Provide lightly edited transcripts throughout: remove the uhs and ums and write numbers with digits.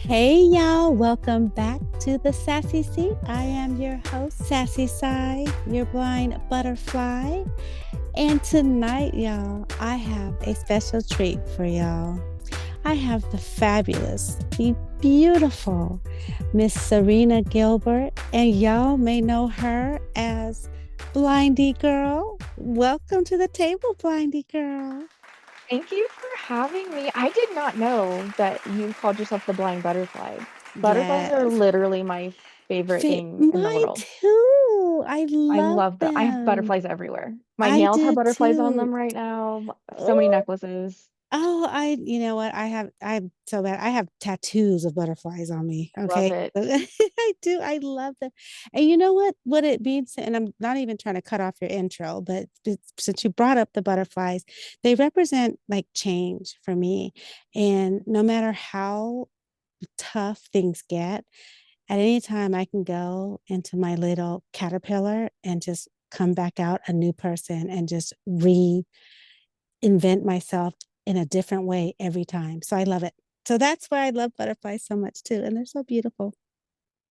Hey y'all, welcome back to the Sassy Seat. I am your host, Sassy Side, your blind butterfly. And tonight, y'all, I have a special treat for y'all. I have the fabulous, the beautiful Miss Serina Gilbert, and y'all may know her as Blindy Girl. Welcome to the table, Blindy Girl. Thank you for having me. I did not know that you called yourself the blind butterfly. Butterflies are Yes. literally my favorite thing in the Mine world. too. I I love love that. I have them. butterflies everywhere. My I nails have do butterflies on too. them right now. So many Oh, necklaces. you know what? I'm so bad. I have tattoos of butterflies on me. Love Okay. it. I do. I love them. And you know what it means, and I'm not even trying to cut off your intro, but since you brought up the butterflies, they represent like change for me. And no matter how tough things get, at any time I can go into my little caterpillar and just come back out a new person and just reinvent myself in a different way every time. So I love it. So that's why I love butterflies so much too. And they're so beautiful.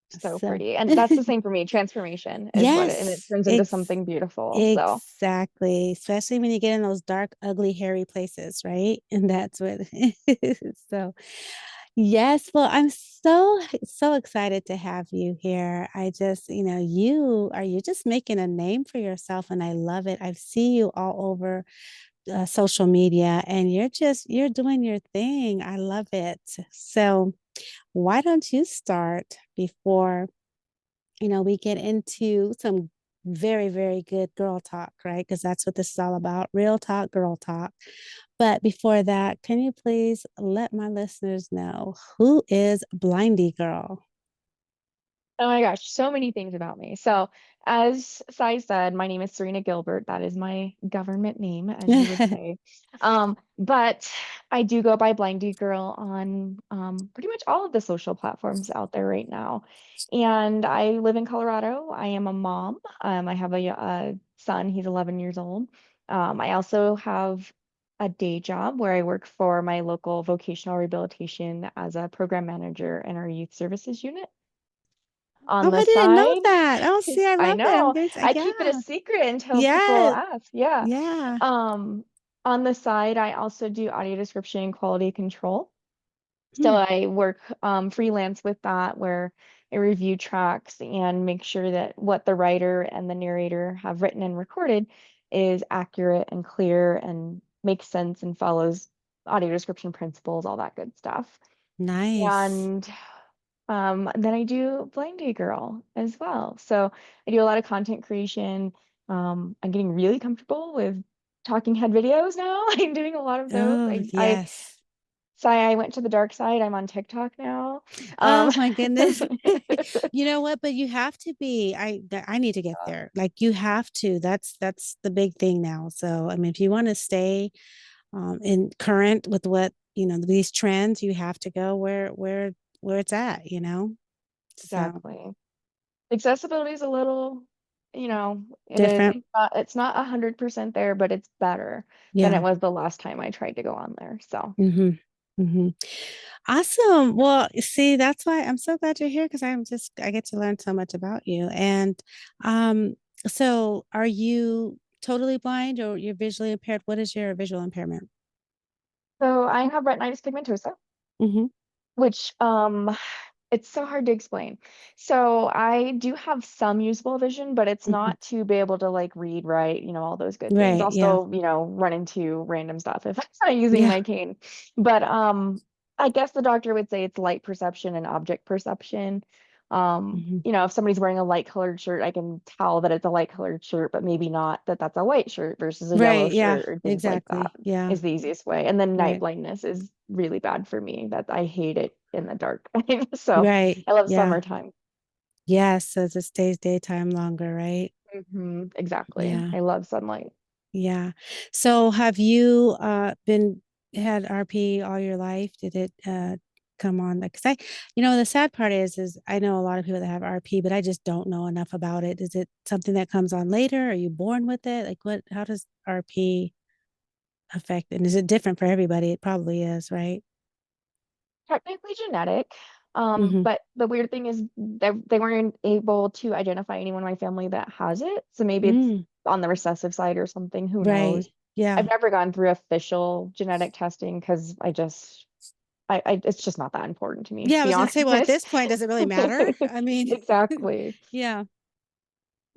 So So pretty. And that's the same for me. Transformation is what it, and it yes, turns into something beautiful. So exactly. Especially when you get in those dark, ugly, hairy places, right? And that's what it is. So yes, well, I'm so excited to have you here. I just, you just making a name for yourself and I love it. I see you all over social media and you're doing your thing. I love it. So, why don't you start before, we get into some very, very good girl talk, right? Because that's what this is all about, real talk, girl talk. But before that, can you please let my listeners know who is Blindy Girl? oh my gosh, so many things about me. So, as Sai said, my name is Serina Gilbert. That is my government name, as you would say. But I do go by Blindy Girl on pretty much all of the social platforms out there right now. And I live in Colorado. I am a mom. I have a son. He's 11 years old. I also have a day job where I work for my local vocational rehabilitation as a program manager in our youth services unit. On Oh, the I didn't know side, that. Oh, see, I I love it. know, I keep it a Yeah, secret until people yeah, ask. Yeah. yeah. Um, on the side, I also do audio description and quality control. So Hmm, I work freelance with that, where I review tracks and make sure that what the writer and the narrator have written and recorded is accurate and clear and makes sense and follows audio description principles, all that good stuff. nice. And then I do Blindy Girl as well. So I do a lot of content creation. I'm getting really comfortable with talking head videos now. I'm doing a lot of those. Oh, yes. Sorry, I went to the dark side. I'm on TikTok now. Um, Oh my goodness. You know what? But you have to be. I need to get there. Like you have to. That's the big thing now. So I mean, if you want to stay in current with what, these trends, you have to go where it's at. So exactly. Accessibility is a little, it is. different. It's not 100% there, but it's better than it Yeah. was the last time I tried to go on there. So. Mm-hmm. Mm-hmm. Awesome. Well, see, that's why I'm so glad you're here because I get to learn so much about you. And um, so are you totally blind or you're visually impaired? What is your visual impairment? So I have retinitis pigmentosa, Mm-hmm. which it's so hard to explain. So I do have some usable vision, but it's Mm-hmm. not to be able to like read, write, all those good things. Right. I'll Yeah. still, run into random stuff if I'm not using Yeah. my cane. But I guess the doctor would say it's light perception and object perception. Mm-hmm. If somebody's wearing a light colored shirt, I can tell that it's a light colored shirt, but maybe not that that's a white shirt versus a yellow Right. Yeah. shirt or things like that Exactly. Yeah. is the easiest way. And then night Right. blindness is really bad for me. That I hate it in the dark. So Right. I love Yeah. summertime. Yes. So it stays daytime longer, right? Exactly. Yeah. I love sunlight. Yeah. So have you been had RP all your life? Did it come on? Because the sad part is I know a lot of people that have RP, but I just don't know enough about it. Is it something that comes on later? Are you born with it? Like how does RP affect? And is it different for everybody? It probably is, right? Technically genetic. Hmm. But the weird thing is that they weren't able to identify anyone in my family that has it. So maybe it's Mm, on the recessive side or something. Who knows? right. Yeah. I've never gone through official genetic testing because it's just not that important to me, to Yeah, I be was gonna say, well, at this honest. point, does it really matter? I mean, Exactly. yeah.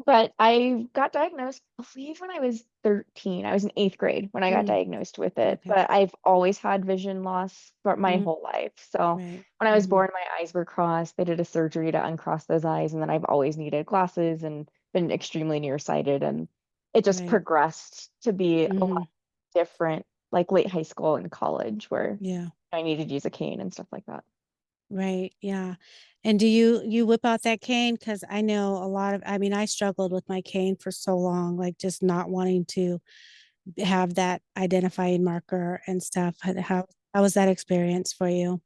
But I got diagnosed, I believe, when I was 13. I was in eighth grade when I got Mm, diagnosed with it. okay. But I've always had vision loss for my Mm, whole life. So right. when I was Hmm. born, my eyes were crossed. They did a surgery to uncross those eyes. And then I've always needed glasses and been extremely nearsighted. And it just Right. progressed to be a lot Hmm. different, like late high school and college, where Yeah. I needed to use a cane and stuff like that. Right. Yeah. And do you whip out that cane? Because I know a lot of, I mean, I struggled with my cane for so long, like just not wanting to have that identifying marker and stuff. How was that experience for you?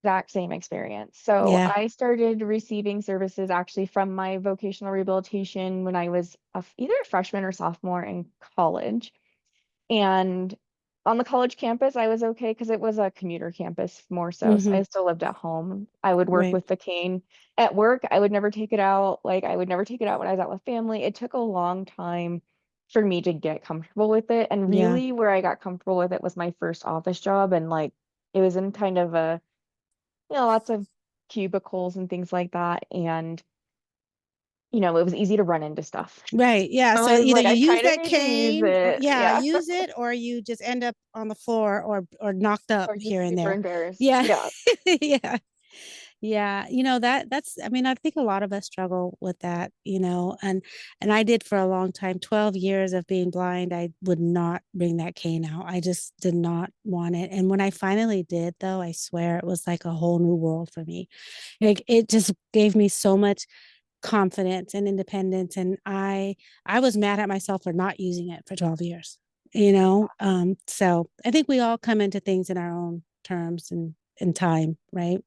Exact same experience. So Yeah. I started receiving services actually from my vocational rehabilitation when I was either a freshman or sophomore in college. And on the college campus, I was okay because it was a commuter campus more so. So Hmm. I still lived at home. I would work Right. with the cane at work. I would never take it out. Like I would never take it out when I was out with family. It took a long time for me to get comfortable with it. And Yeah. really where I got comfortable with it was my first office job. And like it was in kind of a lots of cubicles and things like that. And, it was easy to run into stuff. Right. Yeah. I So was either like, you I use kind of that need to use cane, or, it. yeah, Yeah. use it, or you just end up on the floor or knocked up Or here just and super there. embarrassed. Yeah. Yeah, Yeah. Yeah, that's I mean, I think a lot of us struggle with that, and I did for a long time, 12 years of being blind. I would not bring that cane out. I just did not want it. And when I finally did, though, I swear it was like a whole new world for me. Like it just gave me so much confidence and independence, and I was mad at myself for not using it for 12 years, so I think we all come into things in our own terms and in time, right?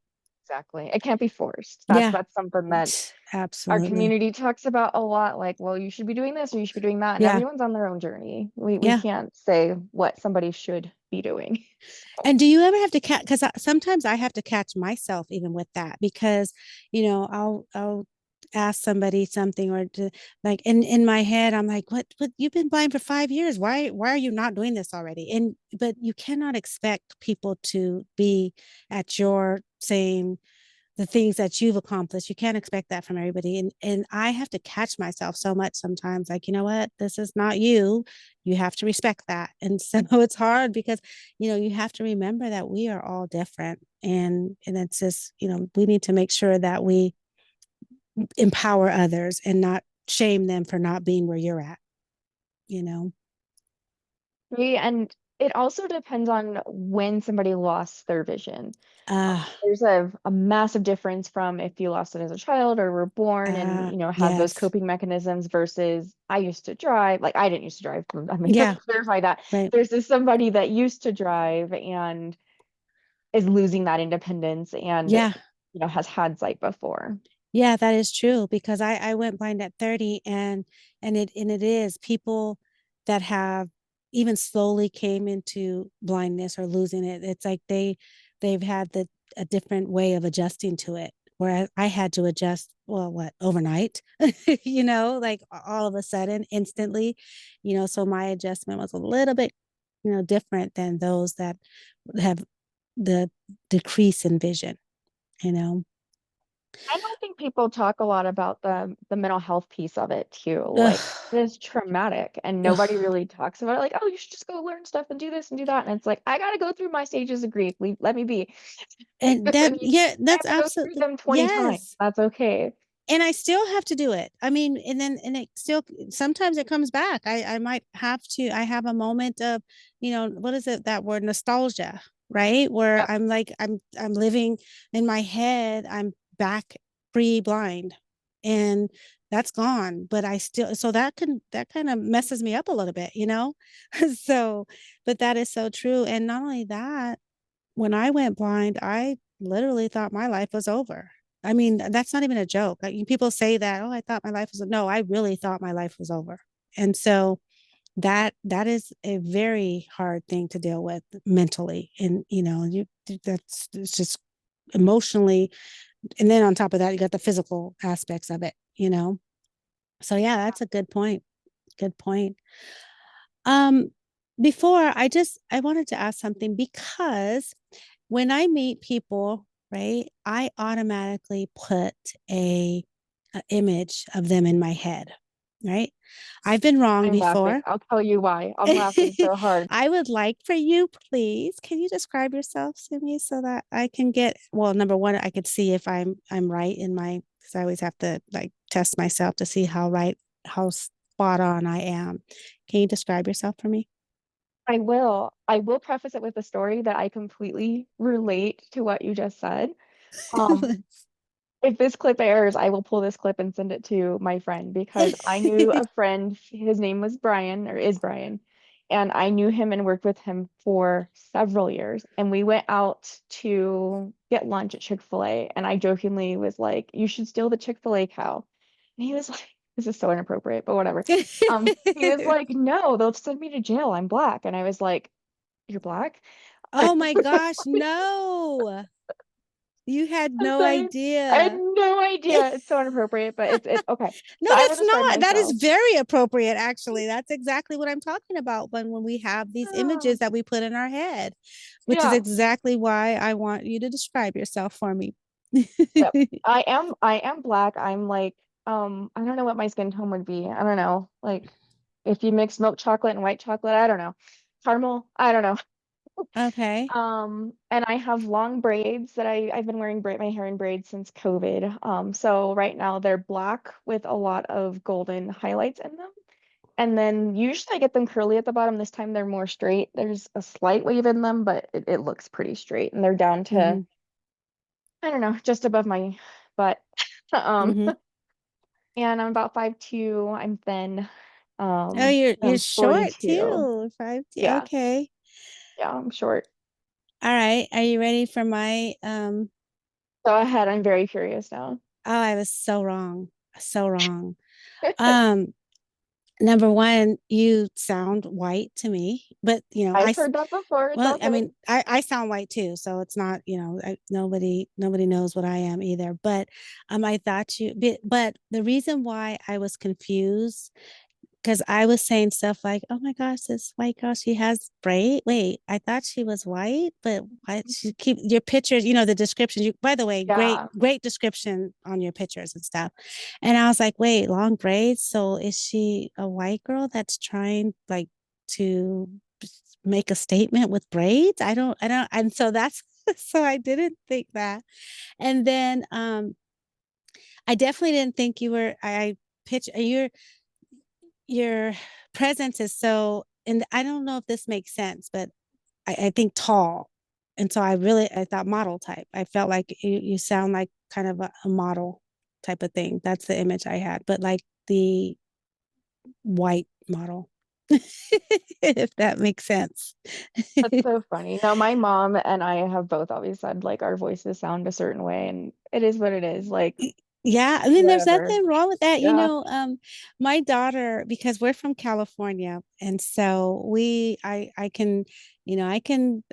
exactly. It can't be forced. That's Yeah, that's something that our absolutely. community talks about a lot. Like, well, you should be doing this or you should be doing that. And Yeah. everyone's on their own journey. We Yeah. can't say what somebody should be doing. And do you ever have to catch, because sometimes I have to catch myself even with that, because, I'll ask somebody something, or to, like in my head, I'm like, what, you've been blind for 5 years. Why are you not doing this already? But you cannot expect people to be at your same the things that you've accomplished. You can't expect that from everybody. And I have to catch myself so much sometimes, like, you know what, this is not you. You have to respect that. And so it's hard because, you have to remember that we are all different. And it's just, we need to make sure that we empower others and not shame them for not being where you're at, you know. And it also depends on when somebody lost their vision. Uh There's a massive difference from if you lost it as a child or were born and, had those yes. coping mechanisms versus I used to drive. Like I didn't used to drive. I'm going to Yeah, clarify that. right. There's somebody that used to drive and is losing that independence and, Yeah. has had sight before. Yeah, that is true, because I went blind at 30, and it is people that have even slowly came into blindness or losing it. It's like they've had a different way of adjusting to it. Whereas I had to adjust, well, what, overnight, like all of a sudden, instantly, so my adjustment was a little bit, different than those that have the decrease in vision, you know. I don't think people talk a lot about the mental health piece of it too. Like Ugh, it is traumatic and nobody ugh. really talks about it. Like, oh, you should just go learn stuff and do this and do that. And it's like, I gotta go through my stages of grief. Let me be. And I that, mean, yeah, I that's have to go through absolutely, them 20 times. yes. That's okay. And I still have to do it. I mean, and it still, sometimes it comes back. I might have to, I have a moment of, what is it, that word, nostalgia, right? Where Yep. I'm like, I'm living in my head, I'm back pre-blind, and that's gone. But I still, so that kind of messes me up a little bit, So, but that is so true. And not only that, when I went blind, I literally thought my life was over. I mean, that's not even a joke. Like, people say that, oh, I thought my life was, no, I really thought my life was over. And so that is a very hard thing to deal with mentally. And, that's, it's just emotionally. And then on top of that, you got the physical aspects of it. So yeah, that's a good point. Good point. Um, before I wanted to ask something because when I meet people, right, I automatically put a image of them in my head, right? I've been wrong I'm laughing. before. I'll tell you why. I'm laughing so hard. I would like for you, please, can you describe yourself to me so that I can get, well, number one, I could see if I'm right in my, because I always have to like test myself to see how spot on I am. Can you describe yourself for me? I will. I will preface it with a story that I completely relate to what you just said. Um, if this clip airs, I will pull this clip and send it to my friend because I knew a friend, his name was Brian or is Brian, and I knew him and worked with him for several years. And we went out to get lunch at Chick-fil-A, and I jokingly was like, "You should steal the Chick-fil-A cow." And he was like, "This is so inappropriate, but whatever." He was like, "No, they'll send me to jail. I'm black." And I was like, "You're black?" Oh my gosh, no. You had I'm no sorry. I had idea. no idea. It's so inappropriate, but it's okay. No, So I will that's describe not. That is myself. very appropriate, actually. That's exactly what I'm talking about when we have these Oh, images that we put in our head, which is yeah. exactly why I want you to describe yourself for me. Yep. I am black. I'm like, I don't know what my skin tone would be. I don't know. Like if you mix milk chocolate and white chocolate, I don't know. Caramel, I don't know. Okay. And I have long braids that I've been wearing my hair in braids since COVID. So right now they're black with a lot of golden highlights in them. And then usually I get them curly at the bottom. This time they're more straight. There's a slight wave in them, but it looks pretty straight. And they're down to, Hmm. I don't know, just above my butt. Um, Hmm. and I'm about 5'2". I'm thin. Oh, you're I'm short 42. too. Five. Yeah, Okay. yeah, I'm short. All right. Are you ready for my Go ahead. I'm very curious now. Oh, I was so wrong. So wrong. Um, Number one, you sound white to me, but I've heard that before. It's well, all I good. mean, I sound white too, so it's not, nobody knows what I am either. But I thought but the reason why I was confused because I was saying stuff like, "Oh my gosh, this white girl, she has braid." Wait, I thought she was white, but why she keep your pictures? The descriptions. By the way, great, Yeah. great description on your pictures and stuff. And I was like, "Wait, long braids? So is she a white girl that's trying like to make a statement with braids?" I don't, and so that's so I didn't think that. And then I definitely didn't think you were. I pitch. Your presence is so, and I don't know if this makes sense, but I think tall. And so I thought model type. I felt like you sound like kind of a model type of thing. That's the image I had, but like the white model, if that makes sense. That's so funny. No, my mom and I have both always said like our voices sound a certain way, and it is what it is. Like, Yeah, I mean, there's whatever. nothing wrong with that. Yeah. My daughter, because we're from California, and so I can,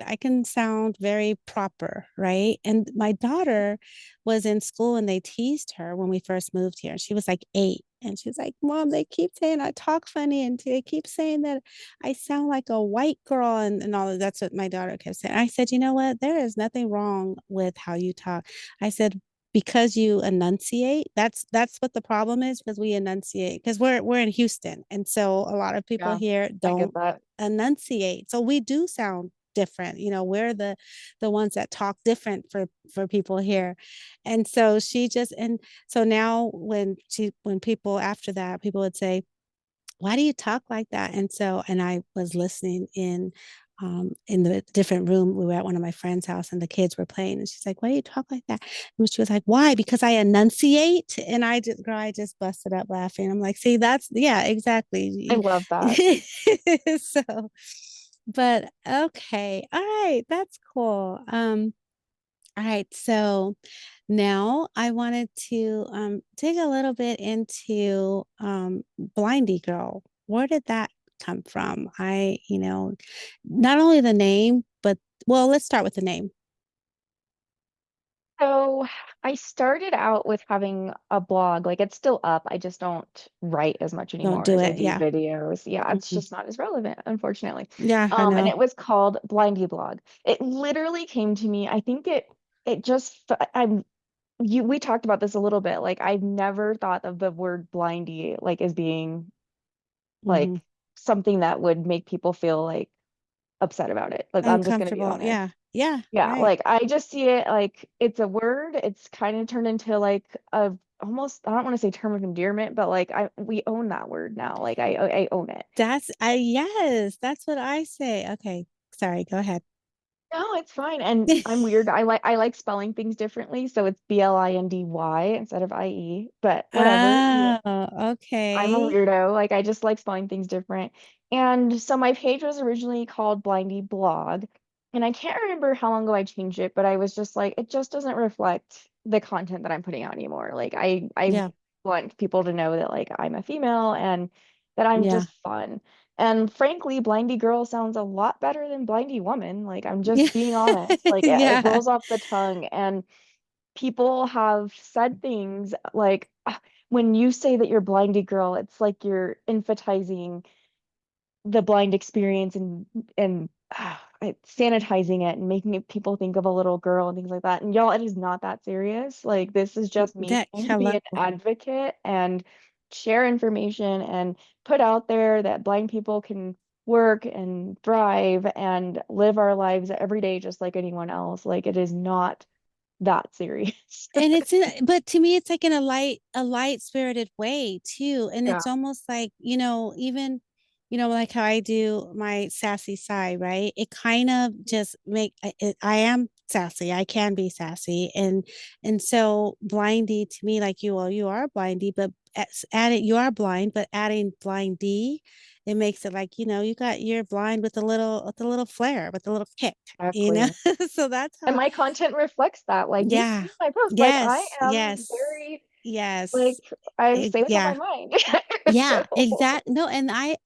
I can sound very proper, right? And my daughter was in school and they teased her when we first moved here. She was like 8. And she's like, "Mom, they keep saying I talk funny, and they keep saying that I sound like a white girl," and all of that's what my daughter kept saying. I said, "You know what? There is nothing wrong with how you talk." I said, because you enunciate, that's what the problem is, because we enunciate, because we're in Houston, and so a lot of people Yeah. here I get don't that. enunciate, so we do sound different. We're the ones that talk different for people here. And so she just, and so now when people after that, people would say, "Why do you talk like that?" And so, and I was listening in the different room. We were at one of my friend's house and the kids were playing. And she's like, "Why do you talk like that?" And she was like, "Why? Because I enunciate." And girl, I just busted up laughing. I'm like, "See, that's, yeah, I exactly." love that. So, but okay. All right. That's cool. All right, so now I wanted to dig a little bit into Blindy Girl. Where did that come from? Not only the name, but well, let's start with the name. So I started out with having a blog. Like it's still up. I just don't write as much Don't anymore do as I it. do Yeah. videos. Yeah, it's Mhm. just not as relevant, unfortunately. Yeah, I And know. it was called Blindy Blog. It literally came to me. I think it just I'm you we talked about this a little bit. Like I've never thought of the word blindy like as being Hmm. like something that would make people feel like upset about it. Like I'm just gonna be Uncomfortable. honest. Yeah. Yeah. Yeah, Right. like I just see it like it's a word. It's kind of turned into like a almost I don't want to say term of endearment, but like I we own that word now. Like I own it. Yes, that's what I say. Okay. Sorry, go ahead. No, it's fine. And I'm weird. I like spelling things differently, so it's Blindy instead of IE. But whatever. Oh, I'm a okay. weirdo. Like I just like spelling things different. And so my page was originally called Blindy Blog. And I can't remember how long ago I changed it, but I was just like, it just doesn't reflect the content that I'm putting out anymore. Like I Yeah. want people to know that like I'm a female and that I'm Yeah. just fun. And frankly, Blindy Girl sounds a lot better than Blindy Woman. Like I'm Yeah. just being honest. Like it Yeah. rolls off the tongue and people have said things like when you say that you're blindy girl, it's like you're emphasizing the blind experience and sanitizing it and making it people think of a little girl and things like that. And y'all, it is not that serious. Like this is just me That trying to be hello. an advocate and share information and put out there that blind people can work and thrive and live our lives every day just like anyone else. Like it is not that serious. And it's in, but to me, it's like in a light spirited way too. And Yeah, it's almost like, even, like how I do my sassy side, right? It kind of just I am sassy. I can be sassy. And so blindy to me, like you, well, you are blindy, but adding, you are blind, but adding blindy, it makes it like, you're blind with a little flair, with a little kick, you know? exactly. So that's And how. my content reflects that. Like you Yeah. see my post, like I Yes. am Yes. very like Yes. I say what's on my Yeah. mind. Yeah, So exact. No, and I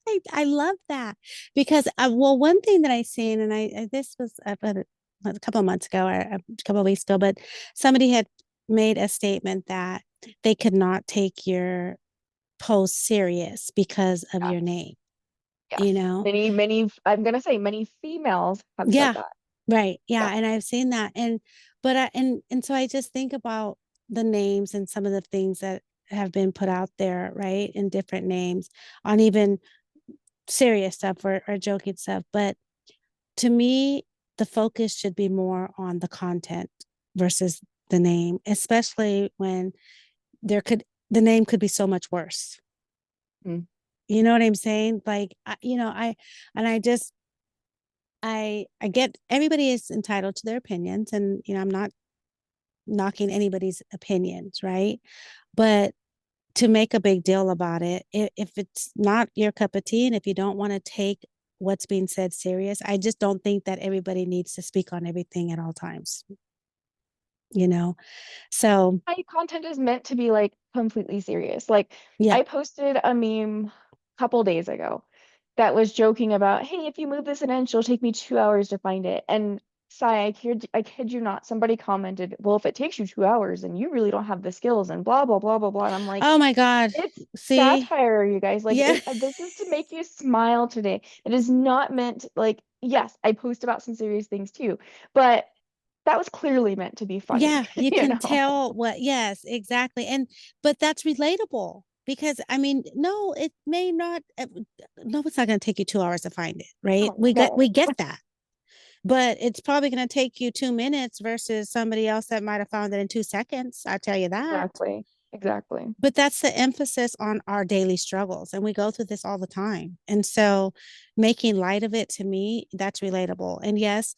love that because well, one thing that I seen, and this was about a couple of months ago or a couple of weeks ago, but somebody had made a statement that they could not take your post serious because of yes, your name, you yes. know? Many, I'm gonna say many females have said Yeah, that. right. Yeah, Yeah, and I've seen that, but and so I just think about the names and some of the things that have been put out there, right, in different names on even serious stuff or joking stuff. But to me, the focus should be more on the content versus the name, especially when the name could be so much worse. mm, You know what I'm saying? Like, and I just, I get everybody is entitled to their opinions, and I'm not knocking anybody's opinions, right? But to make a big deal about it, if it's not your cup of tea and if you don't want to take what's being said serious, I just don't think that everybody needs to speak on everything at all times, you know? So, my content is meant to be like completely serious. Like yeah. I posted a meme a couple days ago that was joking about, hey, if you move this an inch, it'll take me 2 hours to find it. And Sai, I kid you not, somebody commented, well, if it takes you 2 hours, then you really don't have the skills and blah, blah, blah, blah, blah. And I'm like, Oh my God. it's See? satire, you guys. Like Yeah. this is to make you smile today. It is not meant like, yes, I post about some serious things too, but that was clearly meant to be funny, Yeah. You you can know? tell yes, exactly. But that's relatable because I mean, no, it may not, no, it's not going to take you 2 hours to find it, right? No, We no, get that. But it's probably going to take you 2 minutes versus somebody else that might have found it in 2 seconds. I tell you that. exactly. Exactly. But that's the emphasis on our daily struggles. And we go through this all the time. And so making light of it to me, that's relatable. And yes,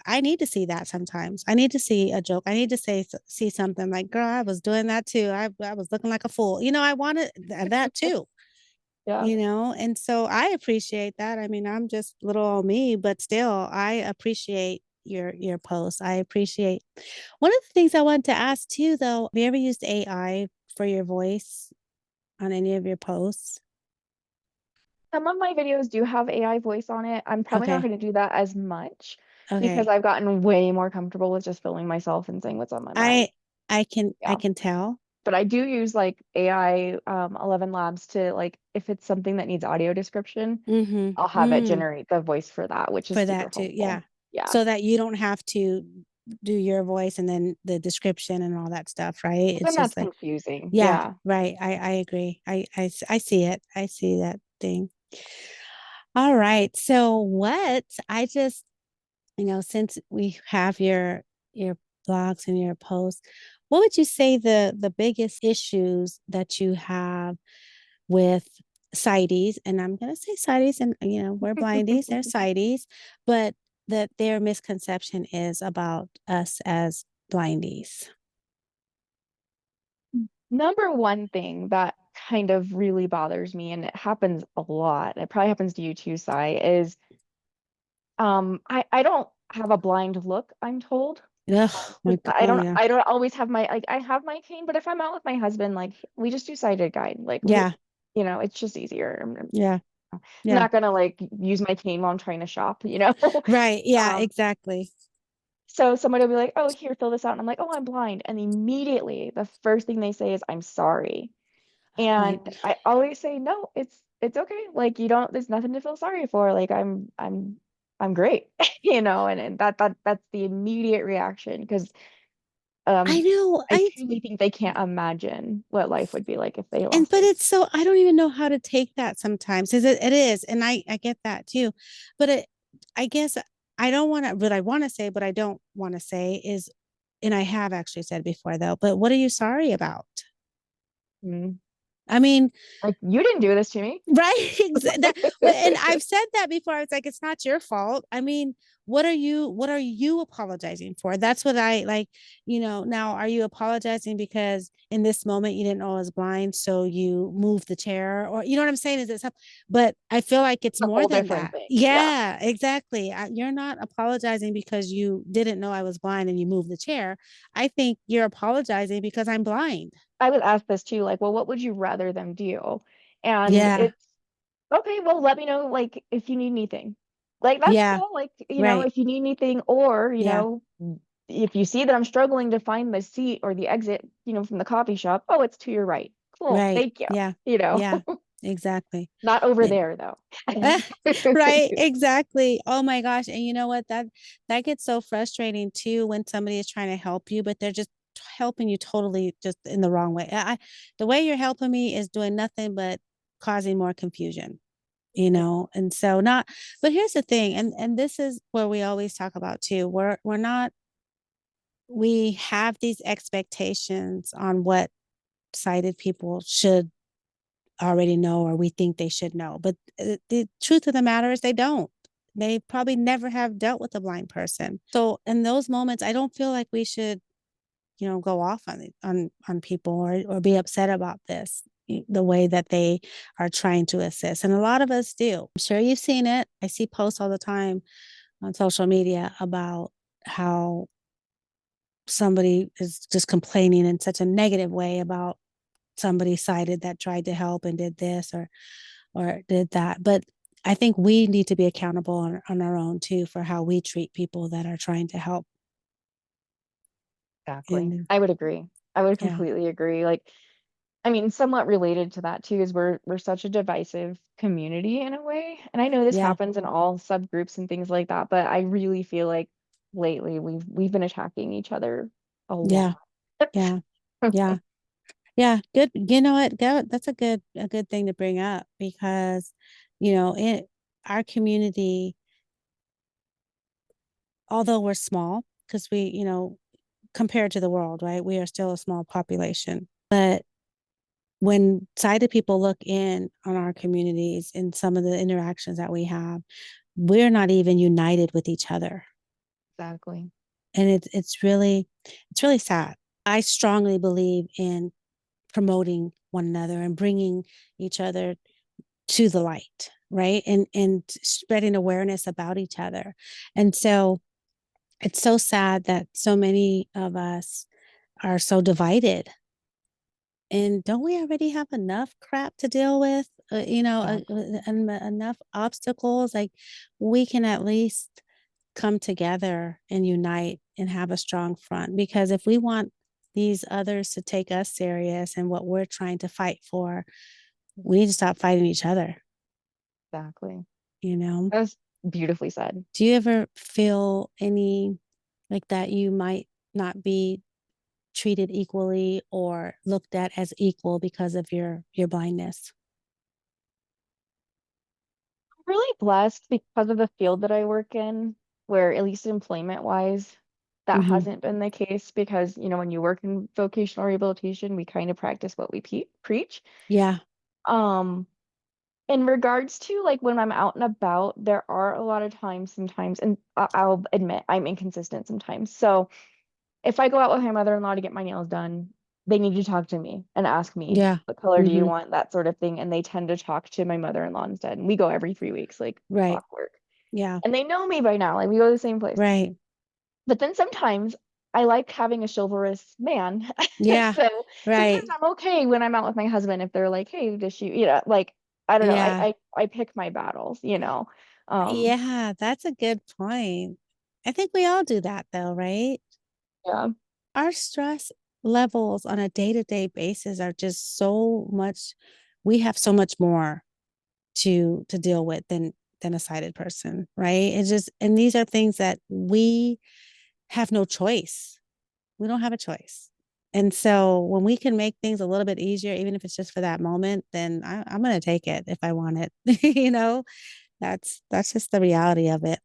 I need to see that sometimes. I need to see a joke. I need to see something like, girl, I was doing that too. I was looking like a fool. I wanted that too, Yeah. and so I appreciate that. I mean, I'm just little old me, but still I appreciate your posts. I appreciate one of the things I wanted to ask too though, have you ever used AI for your voice on any of your posts? Some of my videos do have AI voice on it. I'm probably not Okay. going to do that as much. because Okay. I've gotten way more comfortable with just filming myself and saying what's on my mind. I I Yeah. can tell. But I do use like AI 11 Labs to like if it's something that needs audio description, Mm-hmm. I'll have it Mm. generate the voice for that, which is For super that too. helpful. Yeah. Yeah. So that you don't have to do your voice and then the description and all that stuff, right? Well, It's then that's just like, confusing. yeah, Yeah. right. I agree. I see it. I see that thing. All right. So what I just, since we have your blogs and your posts, what would you say the biggest issues that you have with sighties, and I'm going to say sighties, and we're blindies, they're sighties, but that their misconception is about us as blindies. Number one thing that kind of really bothers me, and it happens a lot, it probably happens to you too, Sai, is I don't have a blind look, I'm told. Oh my 'Cause God. Oh yeah. I don't always have my like I have my cane, but if I'm out with my husband, like we just do sighted guide. Like we Yeah. it's just easier. Yeah. I'm Yeah. not gonna like use my cane while I'm trying to shop. Right. Yeah, Um, exactly. so somebody will be like, "Oh, here, fill this out." And I'm like, "Oh, I'm blind." And immediately the first thing they say is, "I'm sorry." Right. And I always say, "No, it's okay. Like you don't there's nothing to feel sorry for. Like I'm great." And that's the immediate reaction because I um know. I truly think they can't imagine what life would be like if they And lost but their it's so I don't even know how to take that sometimes. Is it is, and I get that too. But I guess I don't want to, what I want to say, but I don't want to say is, and I have actually said before though, but what are you sorry about? mm. I mean, Like you didn't do this to me. right. And I've said that before. It's like, it's not your fault. I mean, what are you apologizing for? That's what I like, now are you apologizing because in this moment you didn't know I was blind, so you moved the chair, or you know what I'm saying? Is it something? But I feel like it's A more whole than different that. thing. Yeah. Yeah, exactly. You're not apologizing because you didn't know I was blind and you moved the chair. I think you're apologizing because I'm blind. I was asked this too, like, well, what would you rather them do? And Yeah. it's okay, well, let me know like if you need anything. Like that's Yeah. cool. Like, Right. if you need anything or, Yeah. if you see that I'm struggling to find the seat or the exit, from the coffee shop, oh, it's to your right. Cool. Right. Thank you. Yeah. You know, Yeah. Exactly. not over Yeah. there though. Right, exactly. Oh my gosh. And you know what? That gets so frustrating too when somebody is trying to help you, but they're just helping you totally just in the wrong way. The way you're helping me is doing nothing but causing more confusion, And so not, but here's the thing, and this is where we always talk about too. We're not we have these expectations on what sighted people should already know, or we think they should know. But the truth of the matter is they don't. They probably never have dealt with a blind person. So in those moments, I don't feel like we should, go off on people, or be upset about this, the way that they are trying to assist. And a lot of us do. I'm sure you've seen it. I see posts all the time on social media about how somebody is just complaining in such a negative way about somebody cited that tried to help and did this or did that. But I think we need to be accountable on our own too for how we treat people that are trying to help. Exactly. And I would agree. I would yeah, completely agree. Like, I mean, somewhat related to that too is we're such a divisive community in a way. And I know this yeah, happens in all subgroups and things like that, but I really feel like lately we've been attacking each other a yeah, lot. yeah, yeah, yeah. Good. You know what? That's a good thing to bring up because, it our community, although we're small, because compared to the world, right? We are still a small population. But when sighted people look in on our communities and some of the interactions that we have, we're not even united with each other. Exactly. And it's really sad. I strongly believe in promoting one another and bringing each other to the light, right? And spreading awareness about each other. And so it's so sad that so many of us are so divided. And don't we already have enough crap to deal with? Exactly. Enough obstacles. Like we can at least come together and unite and have a strong front. Because if we want these others to take us serious and what we're trying to fight for, we need to stop fighting each other, Exactly. you know? That was beautifully said. Do you ever feel any like that you might not be treated equally or looked at as equal because of your blindness? Really blessed because of the field that I work in, where at least employment wise, that Hmm. hasn't been the case because, when you work in vocational rehabilitation, we kind of practice what we preach. Yeah. Um, in regards to like when I'm out and about, there are a lot of times sometimes, and I'll admit I'm inconsistent sometimes. So if I go out with my mother-in-law to get my nails done, they need to talk to me and ask me, Yeah. what color do you Hmm. want, that sort of thing. And they tend to talk to my mother-in-law instead. And we go every 3 weeks, like Right. clockwork. Yeah. And they know me by now, like we go to the same place. Right. But then sometimes I like having a chivalrous man. Yeah. So sometimes Right. I'm okay when I'm out with my husband if they're like, hey, does she, like, I don't know. I, Yeah. I, I pick my battles. Um, Yeah, that's a good point. I think we all do that though, right? yeah, Our stress levels on a day-to-day basis are just so much, we have so much more to deal with than a sighted person, right? It's just, and these are things that we have no choice. We don't have a choice. And so when we can make things a little bit easier, even if it's just for that moment, then I'm going to take it if I want it. That's just the reality of it.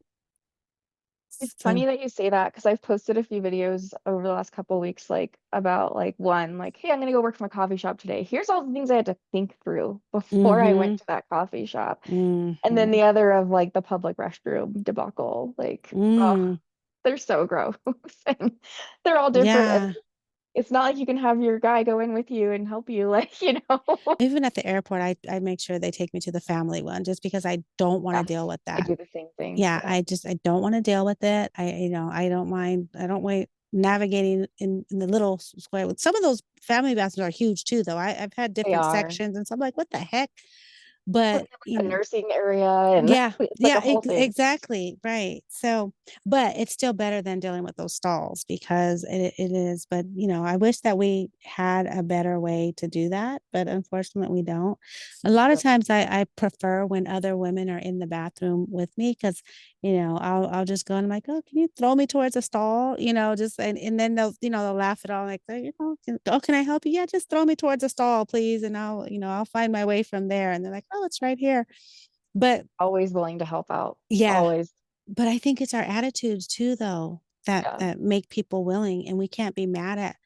it's So funny that you say that because I've posted a few videos over the last couple of weeks, like about like one, like, hey, I'm gonna go work from a coffee shop today. Here's all the things I had to think through before I went mm-hmm, to that coffee shop. And then mm-hmm, the other of like the public restroom debacle. Like, oh, mm, they're so gross. And they're all different. And yeah. it's not like you can have your guy go in with you and help you, like, Even at the airport, I make sure they take me to the family one just because I don't want to deal Yes, with I that. do the same thing. Yeah, Yeah. I don't want to deal with it. I don't mind. I don't wait navigating in the little square. Some of those family bathrooms are huge too, though. I've had They different are. sections, and so I'm like, what the heck? Like But you a know, nursing area and yeah, it's like yeah, a whole thing. exactly. Right. So, but it's still better than dealing with those stalls because it is. But, I wish that we had a better way to do that, but unfortunately, we don't. A lot of Yeah. times I prefer when other women are in the bathroom with me because, I'll just go and I'm like, oh, can you throw me towards a stall? Just, and then they'll laugh it all like, oh, can I help you? Yeah, just throw me towards a stall, please. And I'll find my way from there. And they're like, oh, it's right here. But Always willing to help out. yeah, Always. but I think it's our attitudes too, though, that Yeah. that make people willing, and we can't be mad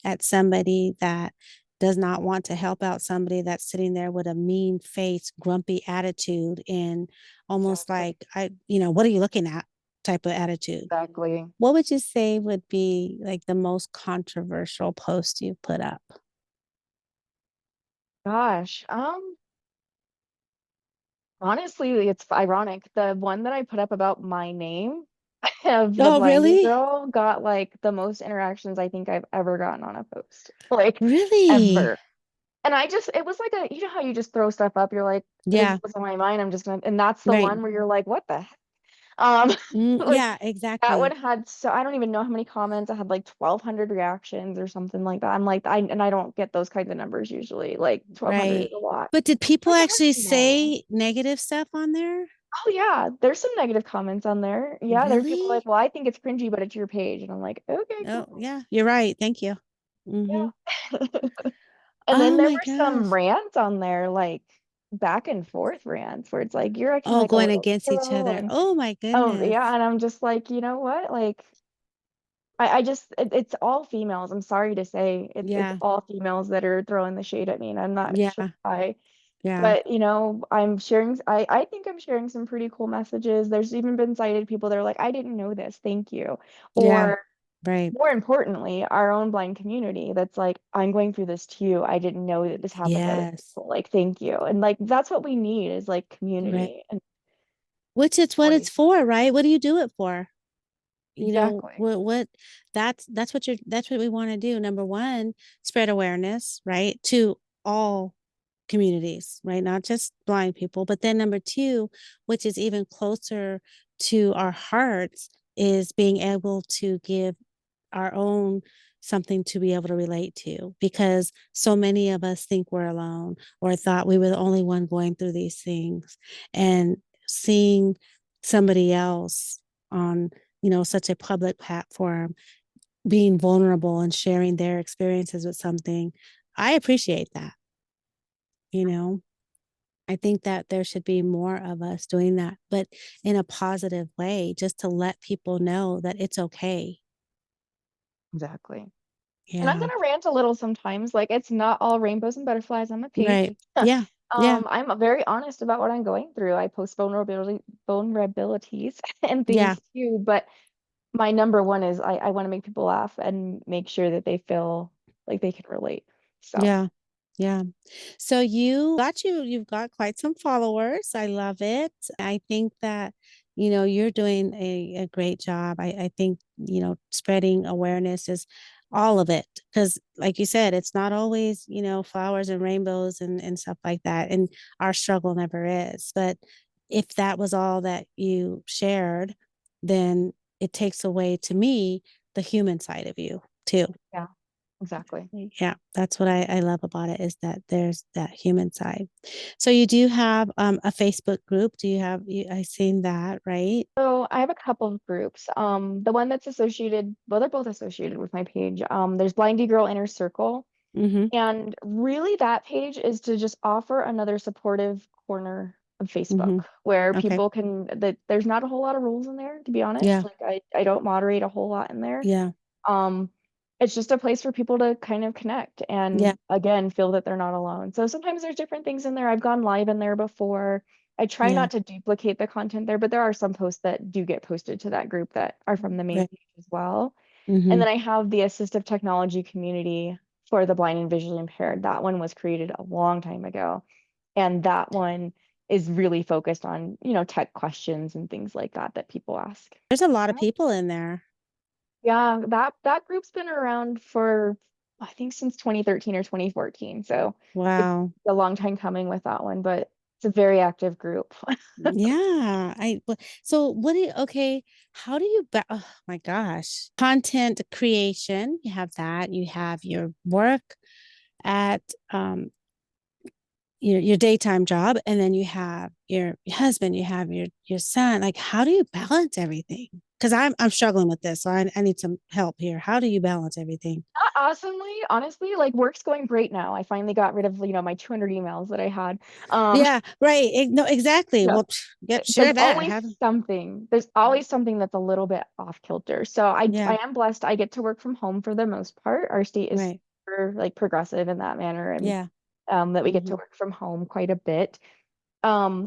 at somebody that does not want to help out somebody that's sitting there with a mean face, grumpy attitude, and almost Exactly. like what are you looking at type of attitude. Exactly. What would you say would be like the most controversial post you put up? Gosh. Honestly, it's ironic. The one that I put up about my name of the Oh, Blindy really? Girl got like the most interactions I think I've ever gotten on a post. Like Really? ever. And it was like you know how you just throw stuff up, you're like, this is Yeah, what's on my mind, I'm just gonna, and that's the right. one where you're like, what the heck? Um, like Yeah, that one exactly. had I don't even know how many comments. I had like 1,200 reactions or something like that. I'm like, I don't get those kinds of numbers usually. Like 1,200 is Right. a lot. But did I people was like, what actually the no? say negative stuff on there? Oh yeah, there's some negative comments on there. Yeah, there's people like, Really? well, I think it's cringy, but it's your page, and I'm like, okay, Oh, cool. yeah, you're right. Thank you. Hmm. Yeah. And then Oh there my were some gosh. rants on there, like back and forth rants, where it's like you're acting Oh, like a going little against each girl, other. and Oh my oh goodness. yeah, and I'm just like, you know what? Like I just it's all females. I'm sorry to say it's Yeah. all females that are throwing the shade at me, and I'm not sure Yeah. why. Yeah. But I'm sharing I think I'm sharing some pretty cool messages. There's even been cited people that are like, I didn't know this, thank you. Yeah. Or Right. more importantly, our own blind community that's like, I'm going through this too. I didn't know that this happened to other Yes. people. Like, thank you. And like that's what we need is like Right. community and Which it's what always it's for, right? What do you do it for? exactly. What that's what we want to do. Number one, spread awareness, right? To all communities, right? Not just blind people, but then number two, which is even closer to our hearts, is being able to give our own something to be able to relate to, because so many of us think we're alone or thought we were the only one going through these things. And seeing somebody else on, such a public platform being vulnerable and sharing their experiences with something, I appreciate that. you know I think that there should be more of us doing that, but in a positive way, just to let people know that it's okay. Exactly. And I'm Yeah. gonna rant a little sometimes. Like it's not all rainbows and butterflies on my page. Right. Yeah. Yeah. I'm very honest about what I'm going through. I post vulnerabilities and Yeah. things too, but my number one is I want to make people laugh and make sure that they feel like they can relate. So Yeah. Yeah. So you've got quite some followers. I love it. I think that, you're doing a great job. I think, spreading awareness is all of it. Because like you said, it's not always, flowers and rainbows and stuff like that. And our struggle never is. But if that was all that you shared, then it takes away, to me, the human side of you too. yeah, exactly. Yeah, that's what I love about it, is that there's that human side. So you do have a Facebook group. Do you have I seen that, right? So I have a couple of groups. The one that's associated, well, they're both associated with my page. There's Blindy Girl Inner Circle. Mm-hmm. And really, that page is to just offer another supportive corner of Mm-hmm. Facebook where Okay. people can, that there's not a whole lot of rules in there, to be honest. Yeah. Like I don't moderate a whole lot in there. Yeah. Um, it's just a place for people to kind of connect Yeah. and again feel that they're not alone. So sometimes there's different things in there. I've gone live in there before. I try Yeah. not to duplicate the content there, but there are some posts that do get posted to that group that are from the main Right. page as well. And Mm-hmm. then I have the assistive technology community for the blind and visually impaired. That one was created a long time ago. And that one is really focused on, tech questions and things like that that people ask. There's a lot of Yeah, people in there. yeah, that group's been around for I think since 2013 or 2014. So it's Wow. a long time coming with that one, but it's a very active group. Yeah. So what do you, okay, how do you, oh my gosh, content creation, you have that, you have your work at your daytime job, and then you have your husband, you have your son. Like, how do you balance everything? Because I'm struggling with this, so I need some help here. How do you balance everything? Not awesomely, honestly, like work's going great now. I finally got rid of, my 200 emails that I had. Um, Yeah, right. No, exactly. yeah, Well, yep, there's share that. always Have something. There's always something that's a little bit off kilter. So yeah, I am blessed. I get to work from home for the most part. Our state is right. super, like progressive in that manner, and Yeah. that we get to Hmm. work from home quite a bit.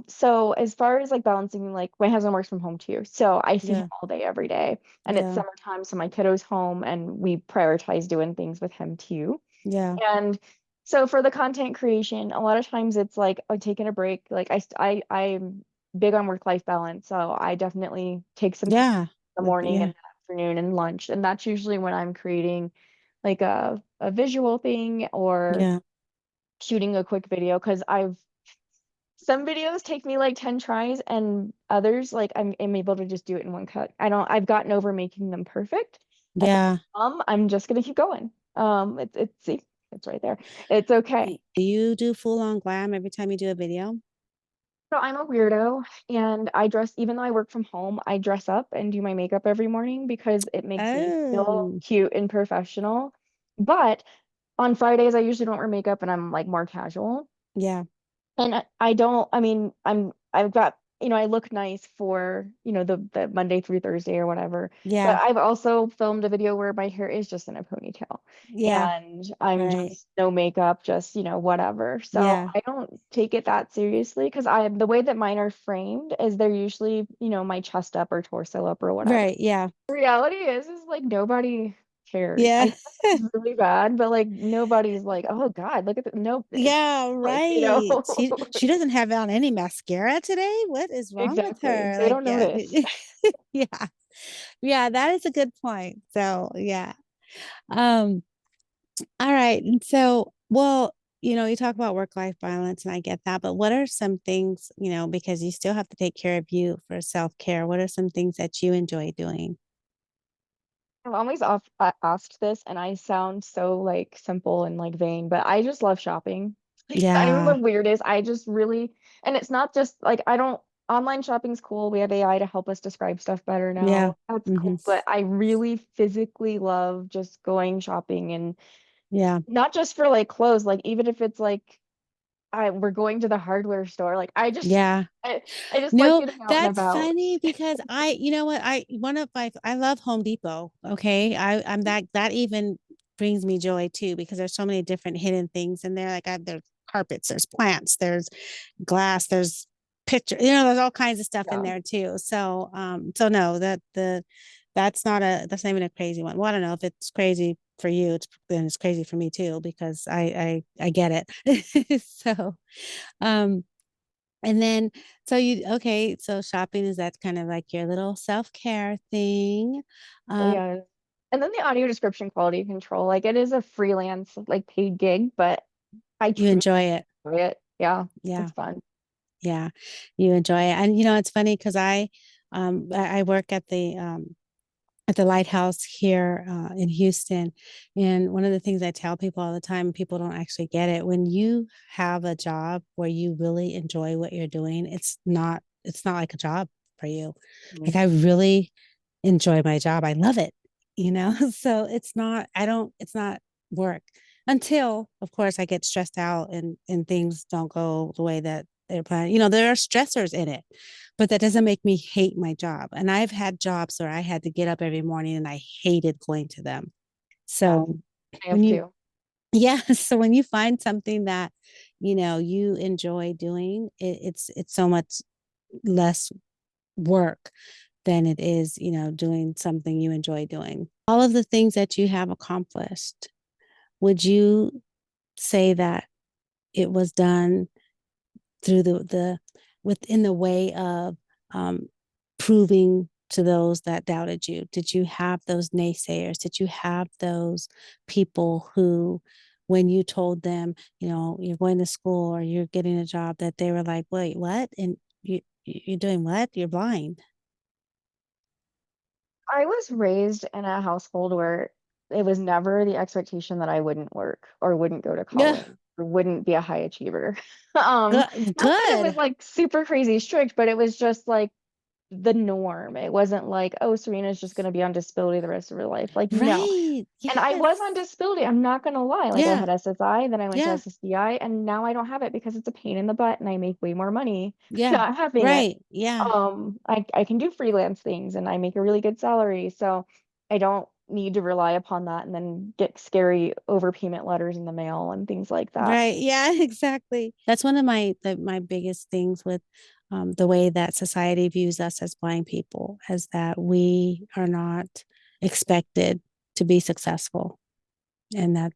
So as far as like balancing, like my husband works from home too. So I see him Yeah. all day, every day. And it's Yeah. summertime, so my kiddo's home and we prioritize doing things with him too. Yeah. And so for the content creation, a lot of times it's like I'm taking a break. Like I'm big on work-life balance. So I definitely take some time Yeah. in the morning Yeah. and the afternoon and lunch. And that's usually when I'm creating like a visual thing or Yeah. shooting a quick video because I've some videos take me like 10 tries and others like I'm able to just do it in one cut. I've gotten over making them perfect. And Yeah. I'm just gonna keep going. It's see, it's right there. It's okay. Do you do full on glam every time you do a video? So I'm a weirdo and I dress, even though I work from home, I dress up and do my makeup every morning because it makes me feel Oh, cute and professional. But on Fridays, I usually don't wear makeup and I'm like more casual. yeah. And I don't, I mean, I've got, I look nice for, the Monday through Thursday or whatever. But Yeah. I've also filmed a video where my hair is just in a ponytail Yeah. and I'm Right. just no makeup, just, whatever. So Yeah. I don't take it that seriously because the way that mine are framed is they're usually, my chest up or torso up or whatever. Right. Yeah. The reality is like nobody cares. I Yeah. know it's really bad, but like nobody's like, oh God, look at the nope. It's Yeah, like, right. She doesn't have on any mascara today. What is wrong with exactly. her? They Like, don't yeah. notice. Yeah. Yeah, that is a good point. So, yeah. Um, all right. And so, well, you talk about work-life balance, and I get that, but what are some things, because you still have to take care of you for self-care, what are some things that you enjoy doing? I've always asked this, and I sound so like simple and like vain, but I just love shopping. Like, it's not even the Yeah, weirdest. I just really, and it's not just like I don't. Online shopping's cool. We have AI to help us describe stuff better yeah, now. That's hmm, cool. But I really physically love just going shopping, and yeah. not just for like clothes. Like even if it's like we're going to the hardware store. Like Yeah. I just like No, getting out and that's about. funny because you know what, one of my, I love Home Depot. Okay. I'm that even brings me joy too, because there's so many different hidden things in there. Like there's carpets, there's plants, there's glass, there's picture, there's all kinds of stuff in Yeah. there too. So no, that's not even a crazy one. Well, I don't know if it's crazy for you, then it's crazy for me too, because I get it. So, um, and then, okay, so shopping is that kind of like your little self-care thing. Um, Yeah. And then the audio description quality control, like it is a freelance, like paid gig, but I you truly enjoy it. enjoy it. Yeah, Yeah, it's fun. yeah, you enjoy it. And it's funny because I work at the lighthouse here in Houston. And one of the things I tell people all the time, people don't actually get it. When you have a job where you really enjoy what you're doing, it's not like a job for you. Like Mhm. I really enjoy my job. I love it, So it's not work until, of course, I get stressed out and things don't go the way that they're planning. There are stressors in it, but that doesn't make me hate my job. And I've had jobs where I had to get up every morning and I hated going to them. Yeah, So I when have you, two. yeah, so when you find something that, you enjoy doing, it's so much less work than it is, doing something you enjoy doing. All of the things that you have accomplished, would you say that it was done through the within the way of um, proving to those that doubted you? Did you have those naysayers? Did you have those people who, when you told them, you're going to school or you're getting a job, that they were like, wait, what? And you're doing what? You're blind. I was raised in a household where it was never the expectation that I wouldn't work or wouldn't go to Yeah, college or wouldn't be a high achiever. Um, good. Not that it was Good. like super crazy strict, but it was just like the norm. It wasn't like, oh, Serena's just going to be on disability the rest of her life. Like, no. Right. And I was on Yes. disability. I'm not gonna lie. Like I Yeah. had SSI, then I went to Yeah. SSDI, and now I don't have it because it's a pain in the butt and I make way more money Yeah. not having it. Right. Yeah. I can do freelance things and I make a really good salary. So I don't need to rely upon that and then get scary overpayment letters in the mail and things like that. Right. Yeah, exactly. That's one of my biggest things with the way that society views us as blind people, is that we are not expected to be successful. And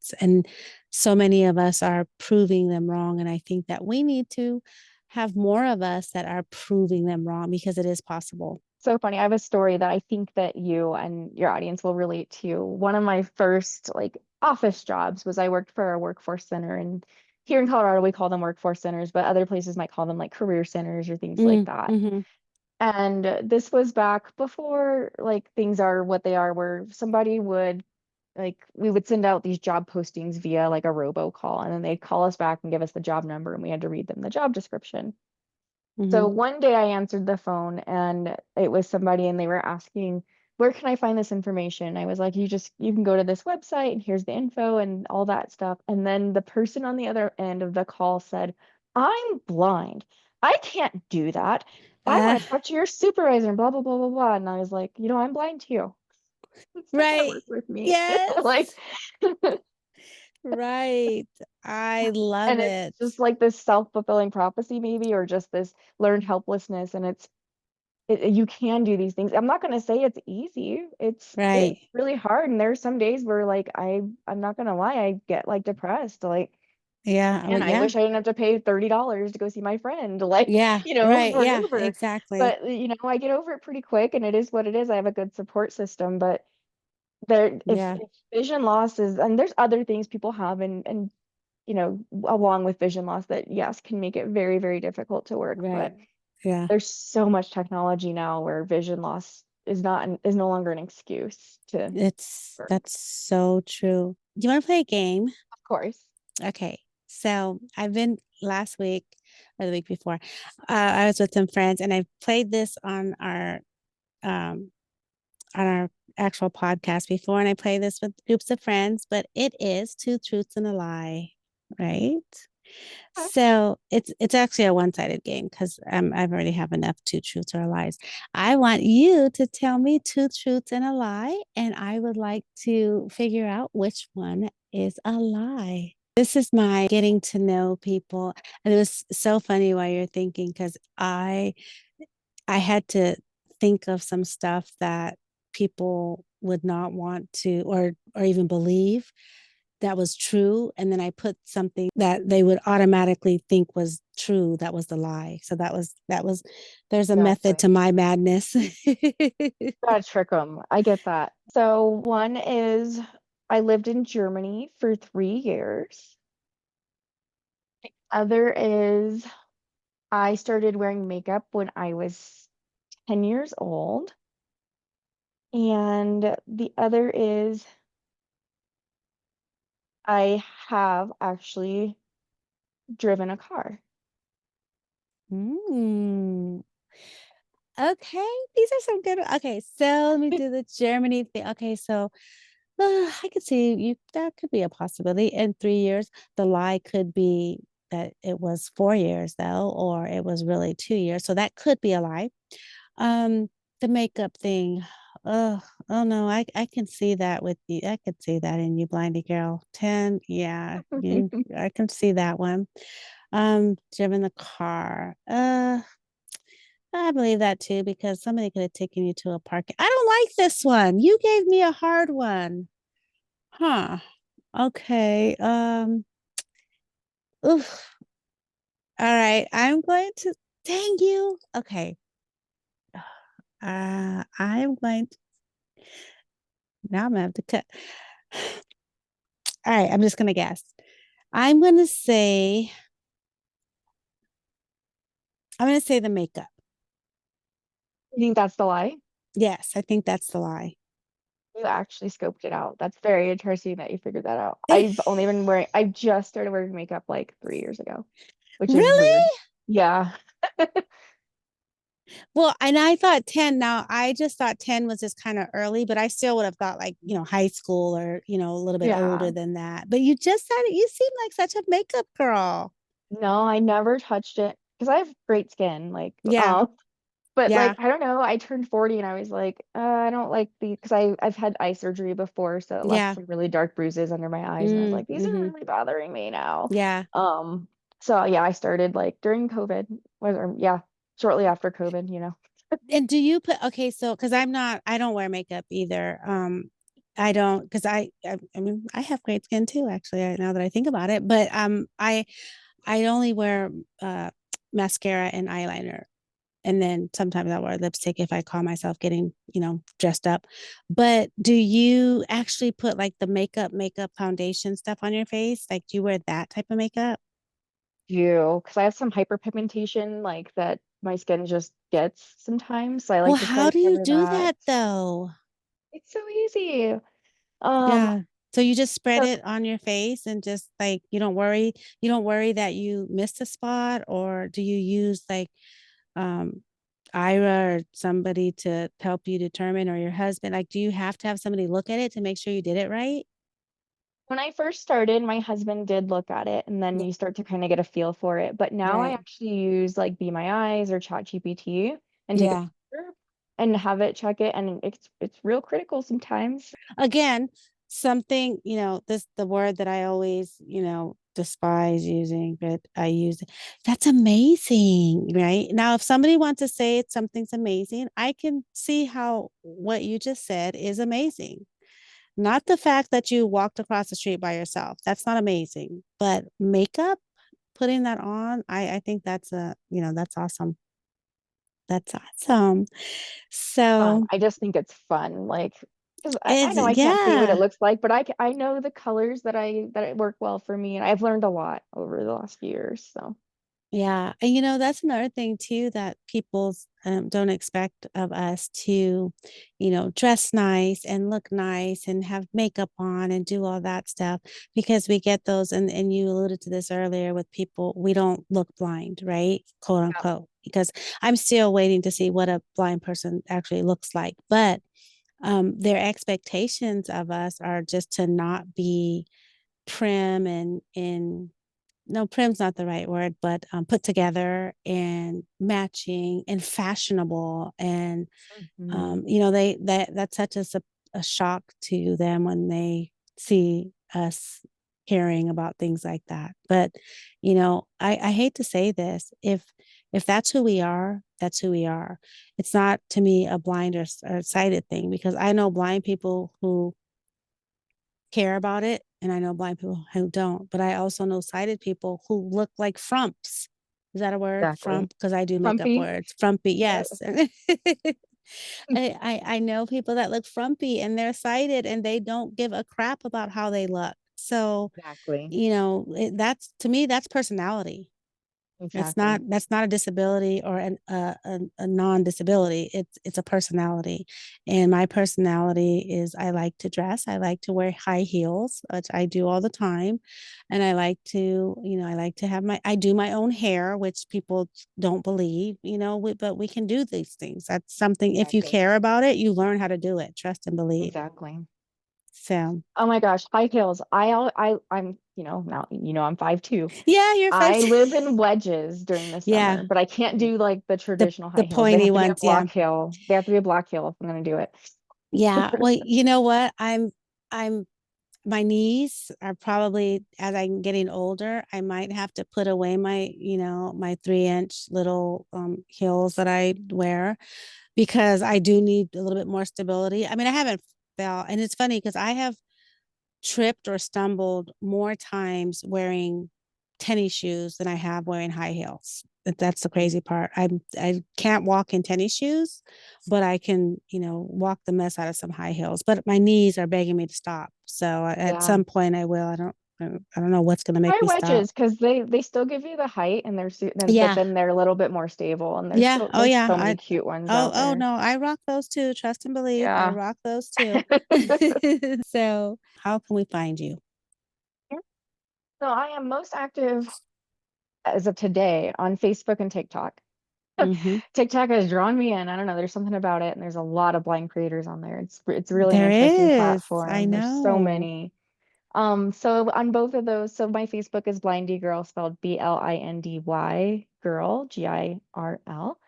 so many of us are proving them wrong. And I think that we need to have more of us that are proving them wrong, because it is possible. So funny. I have a story that I think that you and your audience will relate to. One of my first like office jobs was I worked for a workforce center, and here in Colorado we call them workforce centers, but other places might call them like career centers or things like that. Mm-hmm. And this was back before like things are what they are, where somebody would like we would send out these job postings via like a robocall, and then they'd call us back and give us the job number, and we had to read them the job description. Mm-hmm. So one day I answered the phone and it was somebody and they were asking, where can I find this information? I was like, you can go to this website and here's the info and all that stuff. And then the person on the other end of the call said, I'm blind. I can't do that. I Uh, want to talk to your supervisor and blah, blah, blah, blah, blah. And I was like, I'm blind too. It's not gonna right. work with me. Like, Yes. Right. I love and it's it. just like this self-fulfilling prophecy, maybe, or just this learned helplessness. And you can do these things. I'm not gonna say it's easy. It's Right. really hard. And there's some days where like I'm not gonna lie, I get like depressed. Like, Yeah. man, I Yeah. wish I didn't have to pay $30 to go see my friend, like, Yeah. Right. for an Yeah. Uber. Exactly. But I get over it pretty quick and it is what it is. I have a good support system, but there Yeah. if vision loss is and there's other things people have and along with vision loss that, yes, can make it very, very difficult to work. Right. But Yeah. there's so much technology now where vision loss is no longer an excuse to work. That's so true. Do you want to play a game? Of course. Okay. So I've been last week or the week before, I was with some friends and I played this um on our actual podcast before, and I play this with groups of friends, but it is two truths and a lie, right? Okay. So it's actually a one-sided game because I've already have enough two truths or lies. I want you to tell me two truths and a lie, and I would like to figure out which one is a lie. This is my getting to know people, and it was so funny while you're thinking because I had to think of some stuff that people would not want to or even believe that was true, and then I put something that they would automatically think was true that was the lie. So that was there's a method Exactly. to my madness. Gotta trick them. I get that. So one is I lived in Germany for 3 years. Other is I started wearing makeup when I was 10 years old. And the other is I have actually driven a car. Mm. Okay, these are some good. Okay, so let me do the Germany thing. Okay, so I could see you that could be a possibility. In 3 years, the lie could be that it was 4 years though, or it was really 2 years. So that could be a lie. Um, the makeup thing. Oh, oh no, I can see that with you. I could see that in you, Blindy Girl. 10, yeah, you I can see that one. Driven the car. I believe that too because somebody could have taken you to a park. I don't like this one. You gave me a hard one. Huh. Okay. Oof. All right. I'm going to dang you. Okay. I'm going to now I'm gonna have to cut. All right, I'm just gonna guess. I'm gonna say I'm gonna say the makeup. You think that's the lie? Yes, I think that's the lie. You actually scoped it out. That's very interesting that you figured that out. I've just started wearing makeup like 3 years ago, which is weird. Really? Yeah. Well, and I thought 10. Now, I just thought 10 was just kind of early, but I still would have thought like, high school or, a little bit older Yeah. than that. But you just said it. You seem like such a makeup girl. No, I never touched it because I have great skin. Yeah. But Yeah. I don't know. I turned 40 and I was like, I don't like the because I've had eye surgery before, so it left Yeah. some really dark bruises under my eyes, and I was Mm, like, these are hmm. really bothering me now. Yeah. Um, so yeah, I started like during COVID, yeah, shortly after COVID, And do you put okay, so because I don't wear makeup either. I don't because I mean I have great skin too, actually, now that I think about it. But I only wear mascara and eyeliner. And then sometimes I wear lipstick if I call myself getting, dressed up. But do you actually put like the makeup foundation stuff on your face? Like, do you wear that type of makeup? do because I have some hyperpigmentation like that my skin just gets sometimes. So I Well, like to try how to do you cover do that. that though? It's so easy. Um, Yeah. So you just spread so it on your face and just like you don't worry that you missed a spot, or do you use like um Ira or somebody to help you determine, or your husband? Like, do you have to have somebody look at it to make sure you did it right? when I first started, my husband did look at it, and then Yeah. you start to kind of get a feel for it. But now I Right. actually use like Be My Eyes or ChatGPT and take a Yeah. picture and have it check it, and it's real critical sometimes. Again, something, this the word that I always, despise using, but I use it. That's amazing, right? Now, if somebody wants to say it's something's amazing, I can see how what you just said is amazing. Not the fact that you walked across the street by yourself. That's not amazing. But makeup, putting that on, I think that's awesome. That's awesome. Fun. So I just think it's fun. Because I It's know I can't see what it yeah. looks like, but I know the colors that work well for me, and I've learned a lot over the last few years. So Yeah. And that's another thing too that people don't expect of us to, dress nice and look nice and have makeup on and do all that stuff because we get those. And you alluded to this earlier with people, we don't look blind, right? Quote yeah, unquote, because I'm still waiting to see what a blind person actually looks like. But their expectations of us are just to not be prim and no, prim's not the right word, but put together and matching and fashionable. And hmm, they that's such a shock to them when they see us caring about things like that. But I hate to say this, if that's who we are, that's who we are. It's not to me a blind or sighted thing because I know blind people who care about it, and I know blind people who don't. But I also know sighted people who look like frumps. Is that a word? exactly. Frump? Because I do make up Frumpy. words. Frumpy, Yeah, yes. I know people that look frumpy and they're sighted and they don't give a crap about how they look. So, exactly. that's to me, that's personality. It's not Exactly. that's not a disability or a non-disability. It's a personality. And my personality is I like to dress, I like to wear high heels, which I do all the time. And I like to have I do my own hair, which people don't believe, but we can do these things. That's something if you Exactly. care about it, you learn how to do it, trust and believe. Exactly. So Oh my gosh, high heels. I'm, now, I'm 5'2". yeah, you're I fighting. live in wedges during the Yeah. summer, but I can't do like the traditional The high heels. They pointy have to be a ones, yeah. block heel. They have to be a block heel if I'm gonna do it. Yeah. Well, you know what? I'm my knees are probably as I'm getting older, I might have to put away my 3-inch little heels that I wear because I do need a little bit more stability. I mean, I haven't fell, and it's funny because I have tripped or stumbled more times wearing tennis shoes than I have wearing high heels. That's the Mm. crazy part. I can't walk in tennis shoes, but I can, walk the mess out of some high heels. But my knees are begging me to stop. So at Yeah. some point I will. I don't know what's going to make Try me stop. wedges because they still give you the height and but Yeah. then they're a little bit more stable and Yeah. Oh there's yeah. so many cute ones out Oh there. no, I rock those too. Trust and believe. I Yeah. rock those too. So how can we find you? So I am most active as of today on Facebook and TikTok. Hmm. TikTok has drawn me in. I don't know, there's something about it, and there's a lot of blind creators on there. It's really an There interesting is. I platform. There's so know. many. So on both of those, so my Facebook is Blindy Girl, spelled Blindy Girl, Girl.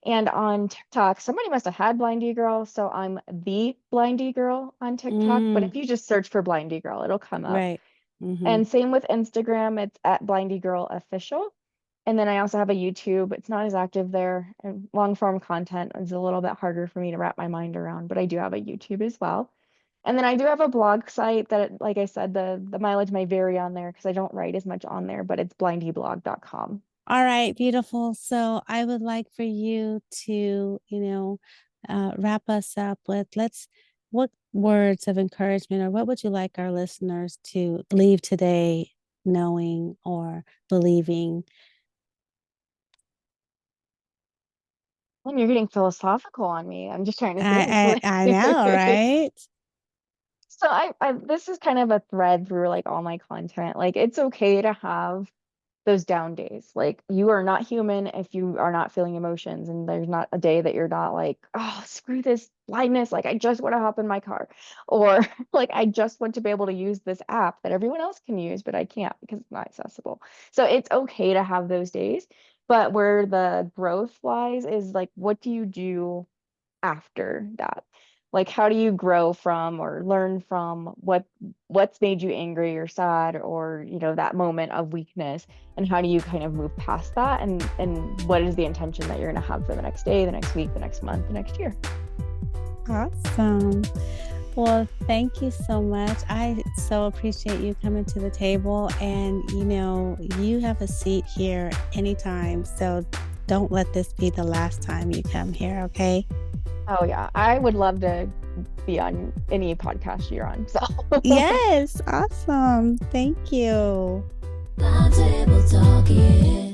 And on TikTok, somebody must have had Blindy Girl, so I'm the Blindy Girl on TikTok. But Mm, if you just search for Blindy Girl, it'll come up. right. Hmm. And same with Instagram, it's at Blindy Girl Official. And then I also have a YouTube. It's not as active there, and long form content is a little bit harder for me to wrap my mind around, but I do have a YouTube as well. And then I do have a blog site that, like I said, the mileage may vary on there because I don't write as much on there, but it's blindyblog.com. All right, beautiful. So I would like for you to, wrap us up with what words of encouragement or what would you like our listeners to leave today knowing or believing? And you're getting philosophical on me. I'm just trying to think. I know, right? So this is kind of a thread through like all my content. Like it's okay to have those down days. Like you are not human if you are not feeling emotions, and there's not a day that you're not like, oh, screw this blindness. Like I just want to hop in my car, or like I just want to be able to use this app that everyone else can use, but I can't because it's not accessible. So it's okay to have those days. But where the growth lies is like, what do you do after that? Like how do you grow from or learn from what's made you angry or sad, or that moment of weakness, and how do you kind of move past that, and what is the intention that you're going to have for the next day, the next week, the next month, the next year? Awesome. Well, thank you so much. I so appreciate you coming to the table. And, you have a seat here anytime. So don't let this be the last time you come here, okay? Oh yeah, I would love to be on any podcast you're on. So Yes, awesome. Thank you. Round table talk, yeah.